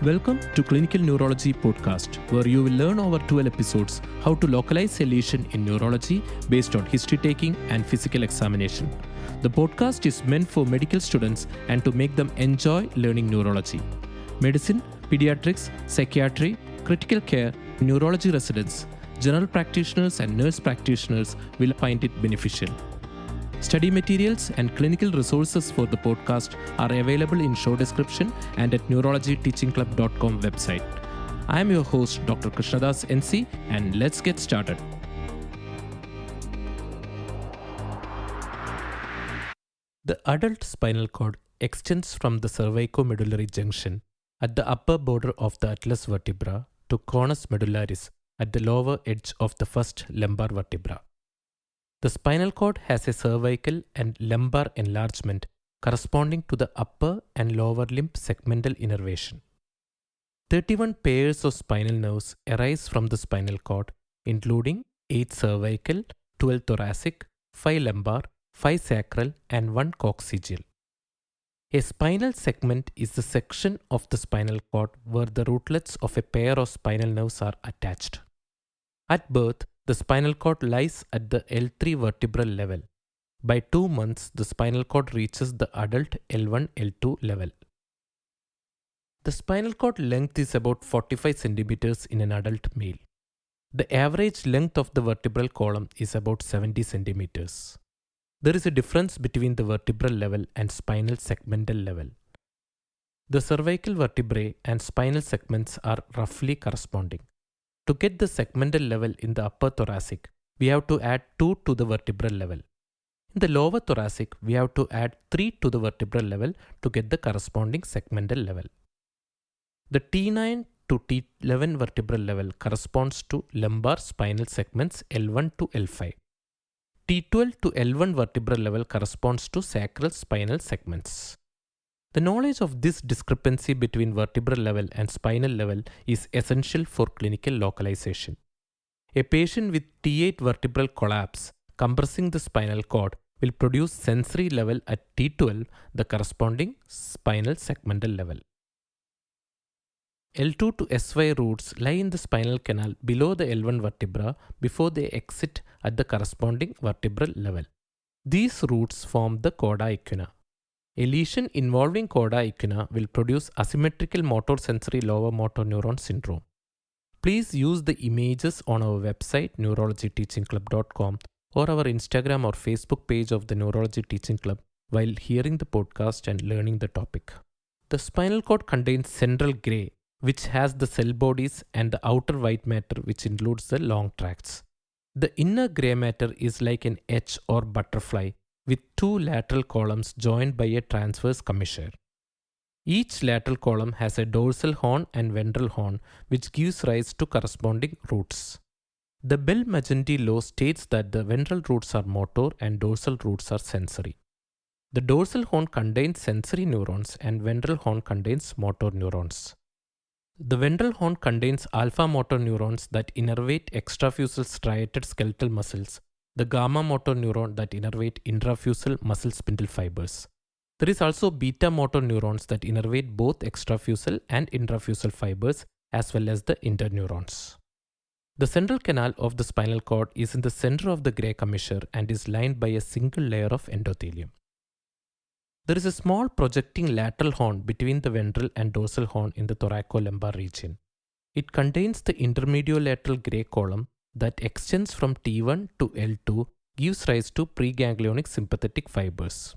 Welcome to Clinical Neurology Podcast, where you will learn over 12 episodes how to localize a lesion in neurology based on history taking and physical examination. The podcast is meant for medical students and to make them enjoy learning neurology. Medicine, pediatrics, psychiatry, critical care, neurology residents, general practitioners and nurse practitioners will find it beneficial. Study materials and clinical resources for the podcast are available in show description and at neurologyteachingclub.com website. I am your host Dr. Krishnadas NC, and let's get started. The adult spinal cord extends from the cervicomedullary junction at the upper border of the atlas vertebra to conus medullaris at the lower edge of the first lumbar vertebra. The spinal cord has a cervical and lumbar enlargement corresponding to the upper and lower limb segmental innervation. 31 pairs of spinal nerves arise from the spinal cord, including 8 cervical, 12 thoracic, 5 lumbar, 5 sacral, and 1 coccygeal. A spinal segment is the section of the spinal cord where the rootlets of a pair of spinal nerves are attached. At birth, the spinal cord lies at the L3 vertebral level. By 2 months, the spinal cord reaches the adult L1-L2 level. The spinal cord length is about 45 cm in an adult male. The average length of the vertebral column is about 70 cm. There is a difference between the vertebral level and spinal segmental level. The cervical vertebrae and spinal segments are roughly corresponding. To get the segmental level in the upper thoracic, we have to add 2 to the vertebral level. In the lower thoracic, we have to add 3 to the vertebral level to get the corresponding segmental level. The T9 to T11 vertebral level corresponds to lumbar spinal segments L1 to L5. T12 to L1 vertebral level corresponds to sacral spinal segments. The knowledge of this discrepancy between vertebral level and spinal level is essential for clinical localization. A patient with T8 vertebral collapse compressing the spinal cord will produce sensory level at T12, the corresponding spinal segmental level. L2 to S5 roots lie in the spinal canal below the L1 vertebra before they exit at the corresponding vertebral level. These roots form the cauda equina. A lesion involving cauda equina will produce asymmetrical motor sensory lower motor neuron syndrome. Please use the images on our website neurologyteachingclub.com or our Instagram or Facebook page of the Neurology Teaching Club while hearing the podcast and learning the topic. The spinal cord contains central gray, which has the cell bodies, and the outer white matter, which includes the long tracts. The inner gray matter is like an H or butterfly with 2 lateral columns joined by a transverse commissure. Each lateral column has a dorsal horn and ventral horn, which gives rise to corresponding roots. The Bell-Magendie law states that the ventral roots are motor and dorsal roots are sensory. The dorsal horn contains sensory neurons and ventral horn contains motor neurons. The ventral horn contains alpha motor neurons that innervate extrafusal striated skeletal muscles, the gamma motor neuron that innervate intrafusal muscle spindle fibers. There is also beta motor neurons that innervate both extrafusal and intrafusal fibers as well as the interneurons. The central canal of the spinal cord is in the center of the gray commissure and is lined by a single layer of endothelium. There is a small projecting lateral horn between the ventral and dorsal horn in the thoracolumbar region. It contains the intermediolateral gray column that extends from T1 to L2, gives rise to preganglionic sympathetic fibers.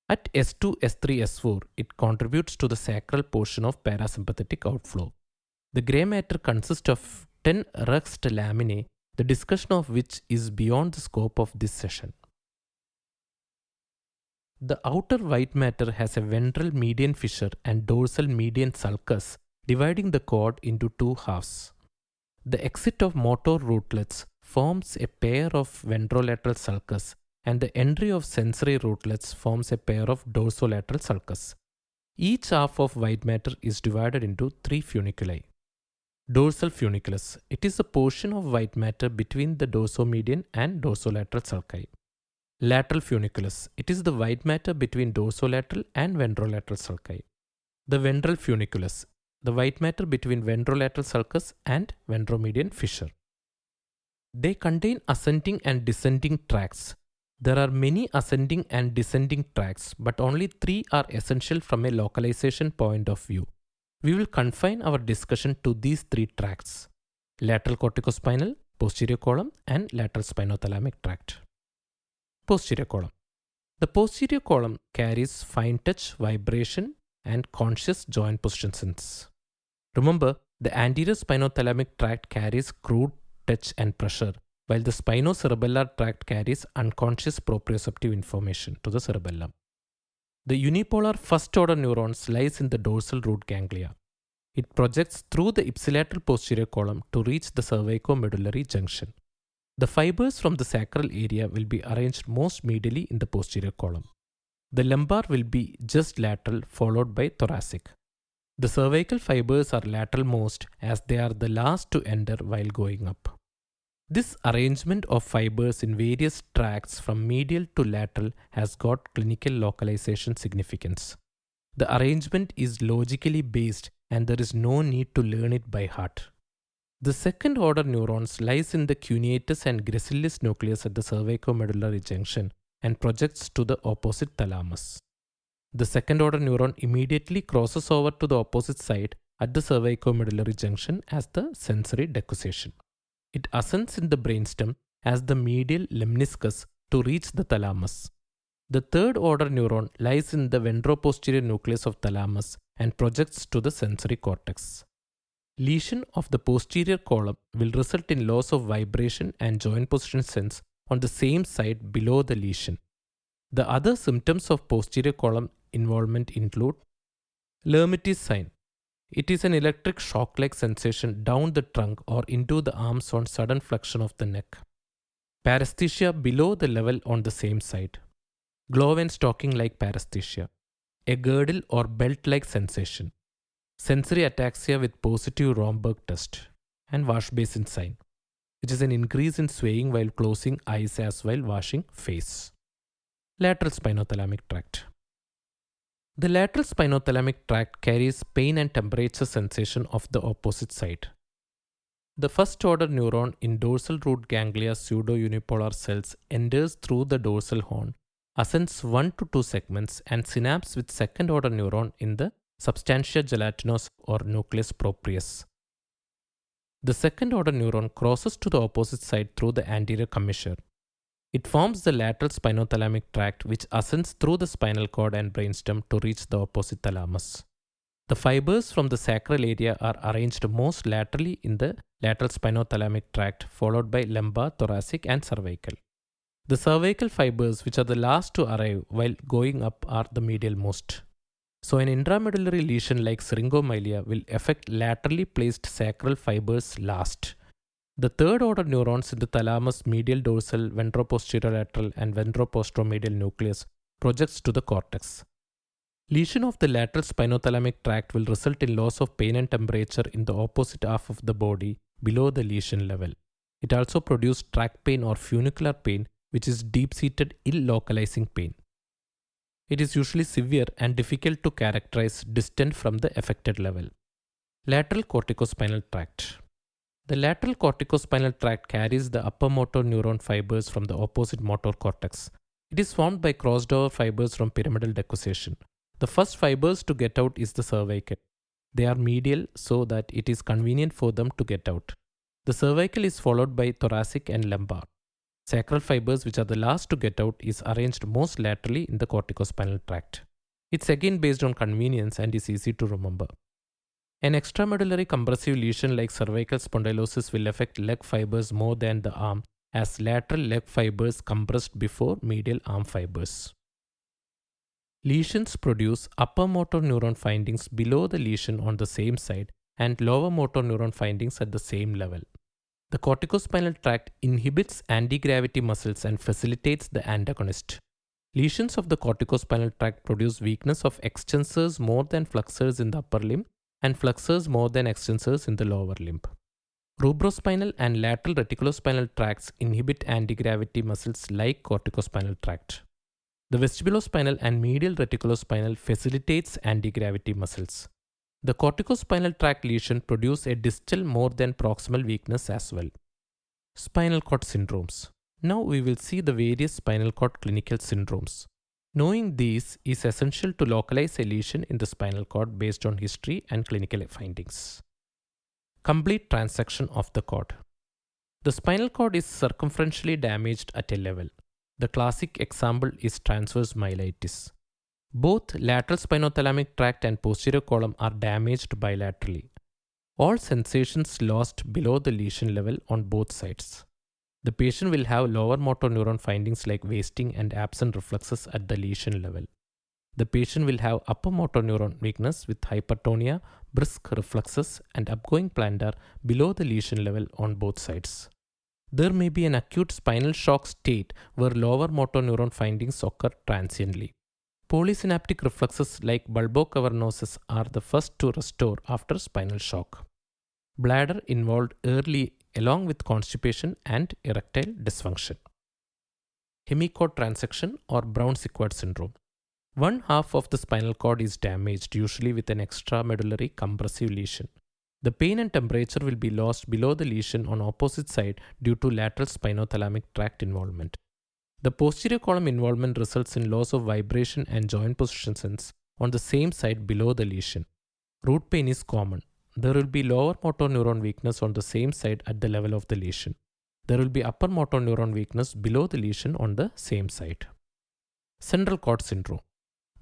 At S2, S3, S4, it contributes to the sacral portion of parasympathetic outflow. The gray matter consists of 10 Rexed laminae, the discussion of which is beyond the scope of this session. The outer white matter has a ventral median fissure and dorsal median sulcus, dividing the cord into 2 halves. The exit of motor rootlets forms a pair of ventrolateral sulcus, and the entry of sensory rootlets forms a pair of dorsolateral sulcus. Each half of white matter is divided into 3 funiculi. Dorsal funiculus. It is a portion of white matter between the dorsomedian and dorsolateral sulci. Lateral funiculus. It is the white matter between dorsolateral and ventrolateral sulci. The ventral funiculus. the white matter between ventrolateral sulcus and ventromedian fissure. They contain ascending and descending tracts. There are many ascending and descending tracts, but only 3 are essential from a localization point of view. We will confine our discussion to these 3 tracts: lateral corticospinal, posterior column, and lateral spinothalamic tract. Posterior column. The posterior column carries fine touch, vibration, and conscious joint position sense. Remember, the anterior spinothalamic tract carries crude touch and pressure, while the spinocerebellar tract carries unconscious proprioceptive information to the cerebellum. The unipolar first-order neurons lies in the dorsal root ganglia. It projects through the ipsilateral posterior column to reach the cervicomedullary junction. The fibers from the sacral area will be arranged most medially in the posterior column. The lumbar will be just lateral, followed by thoracic. The cervical fibers are lateral most, as they are the last to enter while going up. This arrangement of fibers in various tracts from medial to lateral has got clinical localization significance. The arrangement is logically based and there is no need to learn it by heart. The second order neurons lies in the cuneatus and gracilis nucleus at the cervicomedullary junction and projects to the opposite thalamus. The second order neuron immediately crosses over to the opposite side at the cervicomedullary junction as the sensory decussation. It ascends in the brainstem as the medial lemniscus to reach the thalamus. The third order neuron lies in the ventroposterior nucleus of thalamus and projects to the sensory cortex. Lesion of the posterior column will result in loss of vibration and joint position sense on the same side below the lesion. The other symptoms of posterior column involvement include Lermiti's sign. It is an electric shock-like sensation down the trunk or into the arms on sudden flexion of the neck. Paresthesia below the level on the same side. Glove and stocking-like paresthesia. A girdle or belt-like sensation. Sensory ataxia with positive Romberg test. And wash basin sign, which is an increase in swaying while closing eyes as while washing face. Lateral spinothalamic tract. The lateral spinothalamic tract carries pain and temperature sensation of the opposite side. The first order neuron in dorsal root ganglia pseudo-unipolar cells enters through the dorsal horn, ascends 1 to 2 segments and synapses with second order neuron in the substantia gelatinosa or nucleus proprius. The second order neuron crosses to the opposite side through the anterior commissure. It forms the lateral spinothalamic tract which ascends through the spinal cord and brainstem to reach the opposite thalamus. The fibers from the sacral area are arranged most laterally in the lateral spinothalamic tract, followed by lumbar, thoracic and cervical. The cervical fibers, which are the last to arrive while going up, are the medial most. So an intramedullary lesion like syringomyelia will affect laterally placed sacral fibers last. The third order neurons in the thalamus, medial dorsal, ventroposterolateral and ventroposteromedial nucleus projects to the cortex. Lesion of the lateral spinothalamic tract will result in loss of pain and temperature in the opposite half of the body below the lesion level. It also produces tract pain or funicular pain, which is deep-seated ill-localizing pain. It is usually severe and difficult to characterize distant from the affected level. Lateral corticospinal tract. The lateral corticospinal tract carries the upper motor neuron fibers from the opposite motor cortex. It is formed by crossed over fibers from pyramidal decussation. The first fibers to get out is the cervical. They are medial so that it is convenient for them to get out. The cervical is followed by thoracic and lumbar. Sacral fibers, which are the last to get out, is arranged most laterally in the corticospinal tract. It's again based on convenience and is easy to remember. An extramedullary compressive lesion like cervical spondylosis will affect leg fibers more than the arm, as lateral leg fibers compressed before medial arm fibers. Lesions produce upper motor neuron findings below the lesion on the same side and lower motor neuron findings at the same level. The corticospinal tract inhibits anti-gravity muscles and facilitates the antagonist. Lesions of the corticospinal tract produce weakness of extensors more than flexors in the upper limb and flexors more than extensors in the lower limb. Rubrospinal and lateral reticulospinal tracts inhibit anti-gravity muscles like corticospinal tract. The vestibulospinal and medial reticulospinal facilitates anti-gravity muscles. The corticospinal tract lesion produce a distal more than proximal weakness as well. Spinal cord syndromes. Now we will see the various spinal cord clinical syndromes. Knowing these is essential to localize a lesion in the spinal cord based on history and clinical findings. Complete transection of the cord. The spinal cord is circumferentially damaged at a level. The classic example is transverse myelitis. Both lateral spinothalamic tract and posterior column are damaged bilaterally. All sensations lost below the lesion level on both sides. The patient will have lower motor neuron findings like wasting and absent reflexes at the lesion level. The patient will have upper motor neuron weakness with hypertonia, brisk reflexes, and upgoing plantar below the lesion level on both sides. There may be an acute spinal shock state where lower motor neuron findings occur transiently. Polysynaptic reflexes like bulbocavernosus are the first to restore after spinal shock. Bladder involved early along with constipation and erectile dysfunction. Hemicord transection or Brown-Sequard syndrome. One half of the spinal cord is damaged, usually with an extramedullary compressive lesion. The pain and temperature will be lost below the lesion on opposite side due to lateral spinothalamic tract involvement. The posterior column involvement results in loss of vibration and joint position sense on the same side below the lesion. Root pain is common. There will be lower motor neuron weakness on the same side at the level of the lesion. There will be upper motor neuron weakness below the lesion on the same side. Central cord syndrome.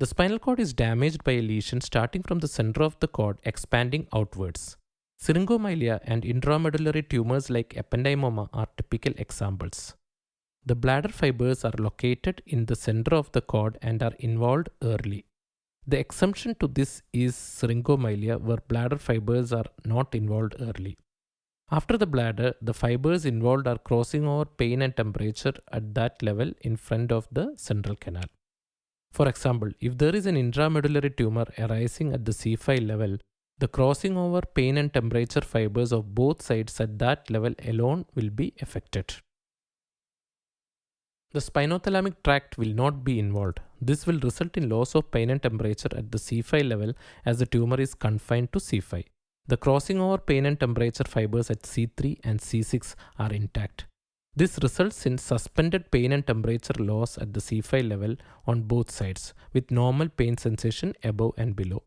The spinal cord is damaged by a lesion starting from the center of the cord expanding outwards. Syringomyelia and intramedullary tumors like ependymoma are typical examples. The bladder fibers are located in the center of the cord and are involved early. The exception to this is syringomyelia, where bladder fibers are not involved early. After the bladder, the fibers involved are crossing over pain and temperature at that level in front of the central canal. For example, if there is an intramedullary tumor arising at the C5 level, the crossing over pain and temperature fibers of both sides at that level alone will be affected. The spinothalamic tract will not be involved. This will result in loss of pain and temperature at the C5 level as the tumor is confined to C5. The crossing over pain and temperature fibers at C3 and C6 are intact. This results in suspended pain and temperature loss at the C5 level on both sides, with normal pain sensation above and below.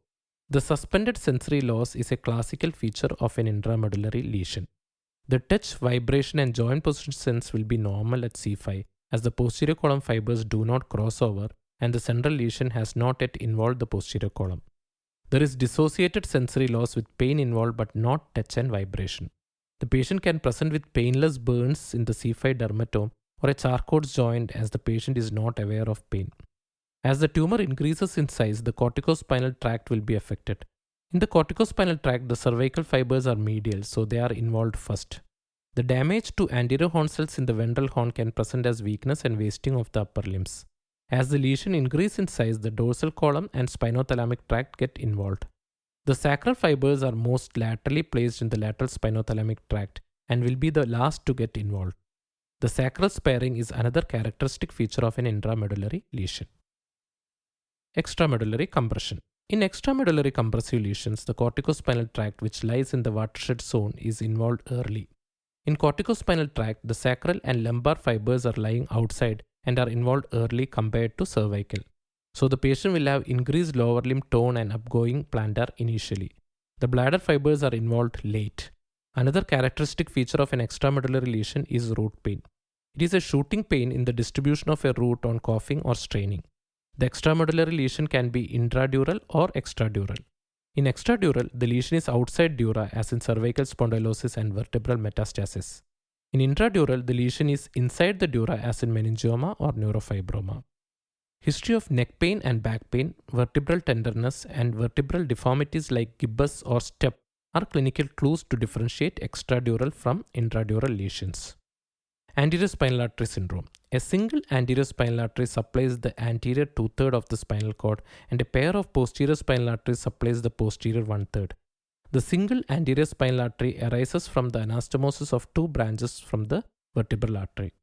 The suspended sensory loss is a classical feature of an intramedullary lesion. The touch, vibration, and joint position sense will be normal at C5, as the posterior column fibers do not cross over and the central lesion has not yet involved the posterior column. There is dissociated sensory loss with pain involved but not touch and vibration. The patient can present with painless burns in the C5 dermatome or a Charcot's joint as the patient is not aware of pain. As the tumor increases in size, the corticospinal tract will be affected. In the corticospinal tract, the cervical fibers are medial, so they are involved first. The damage to anterior horn cells in the ventral horn can present as weakness and wasting of the upper limbs. As the lesion increases in size, the dorsal column and spinothalamic tract get involved. The sacral fibers are most laterally placed in the lateral spinothalamic tract and will be the last to get involved. The sacral sparing is another characteristic feature of an intramedullary lesion. Extramedullary compression. In extramedullary compressive lesions, the corticospinal tract, which lies in the watershed zone, is involved early. In corticospinal tract, the sacral and lumbar fibers are lying outside and are involved early compared to cervical. So the patient will have increased lower limb tone and upgoing plantar initially. The bladder fibers are involved late. Another characteristic feature of an extramedullary lesion is root pain. It is a shooting pain in the distribution of a root on coughing or straining. The extramedullary lesion can be intradural or extradural. In extradural, the lesion is outside dura as in cervical spondylosis and vertebral metastasis. In intradural, the lesion is inside the dura as in meningioma or neurofibroma. History of neck pain and back pain, vertebral tenderness, and vertebral deformities like gibbous or step are clinical clues to differentiate extradural from intradural lesions. Anterior spinal artery syndrome. A single anterior spinal artery supplies the anterior 2/3 of the spinal cord and a pair of posterior spinal arteries supplies the posterior 1/3. The single anterior spinal artery arises from the anastomosis of two branches from the vertebral artery.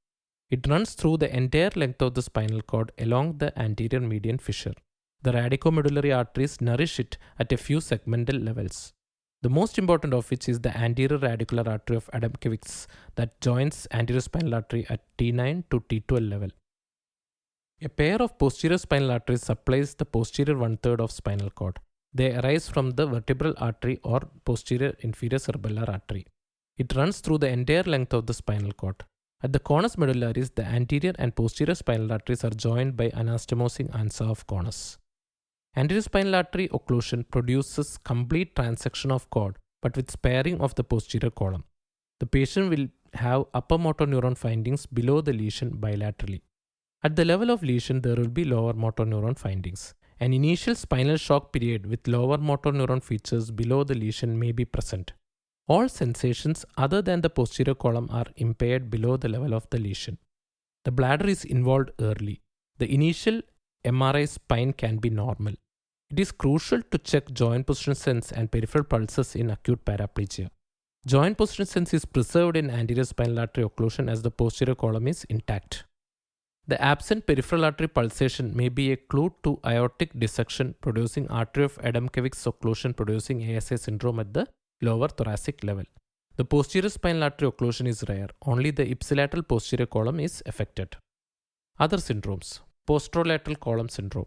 It runs through the entire length of the spinal cord along the anterior median fissure. The radicomedullary arteries nourish it at a few segmental levels. The most important of which is the anterior radicular artery of Adamkiewicz that joins anterior spinal artery at T9 to T12 level. A pair of posterior spinal arteries supplies the posterior one-third of spinal cord. They arise from the vertebral artery or posterior inferior cerebellar artery. It runs through the entire length of the spinal cord. At the conus medullaris, the anterior and posterior spinal arteries are joined by anastomosing ansa of conus. Anterior spinal artery occlusion produces complete transection of cord but with sparing of the posterior column. The patient will have upper motor neuron findings below the lesion bilaterally. At the level of lesion, there will be lower motor neuron findings. An initial spinal shock period with lower motor neuron features below the lesion may be present. All sensations other than the posterior column are impaired below the level of the lesion. The bladder is involved early. The initial MRI spine can be normal. It is crucial to check joint position sense and peripheral pulses in acute paraplegia. Joint position sense is preserved in anterior spinal artery occlusion as the posterior column is intact. The absent peripheral artery pulsation may be a clue to aortic dissection producing artery of Adamkiewicz occlusion producing ASA syndrome at the lower thoracic level. The posterior spinal artery occlusion is rare. Only the ipsilateral posterior column is affected. Other syndromes. Posterolateral column syndrome.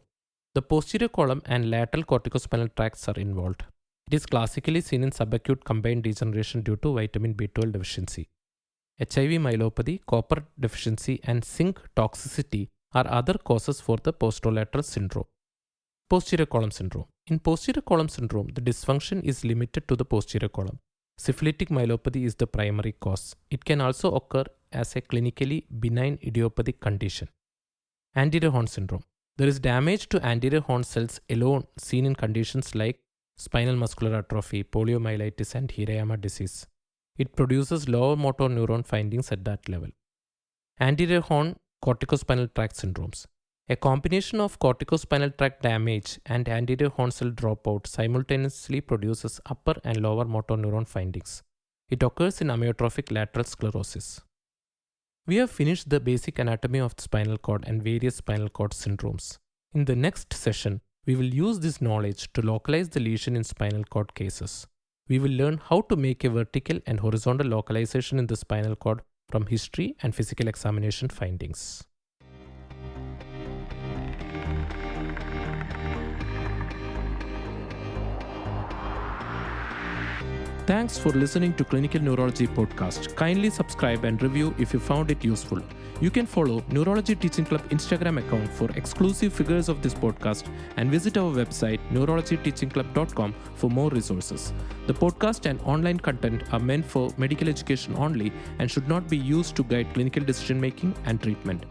The posterior column and lateral corticospinal tracts are involved. It is classically seen in subacute combined degeneration due to vitamin B12 deficiency. HIV myelopathy, copper deficiency, and zinc toxicity are other causes for the posterolateral syndrome. Posterior column syndrome. In posterior column syndrome, the dysfunction is limited to the posterior column. Syphilitic myelopathy is the primary cause. It can also occur as a clinically benign idiopathic condition. Anterior horn syndrome. There is damage to anterior horn cells alone seen in conditions like spinal muscular atrophy, poliomyelitis, and Hirayama disease. It produces lower motor neuron findings at that level. Anterior horn corticospinal tract syndromes. A combination of corticospinal tract damage and anterior horn cell dropout simultaneously produces upper and lower motor neuron findings. It occurs in amyotrophic lateral sclerosis. We have finished the basic anatomy of the spinal cord and various spinal cord syndromes. In the next session, we will use this knowledge to localize the lesion in spinal cord cases. We will learn how to make a vertical and horizontal localization in the spinal cord from history and physical examination findings. Thanks for listening to Clinical Neurology Podcast. Kindly subscribe and review if you found it useful. You can follow Neurology Teaching Club Instagram account for exclusive figures of this podcast and visit our website neurologyteachingclub.com for more resources. The podcast and online content are meant for medical education only and should not be used to guide clinical decision making and treatment.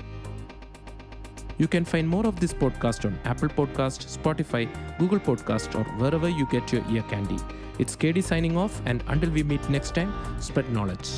You can find more of this podcast on Apple Podcast, Spotify, Google Podcast, or wherever you get your ear candy. It's KD signing off, and until we meet next time, spread knowledge.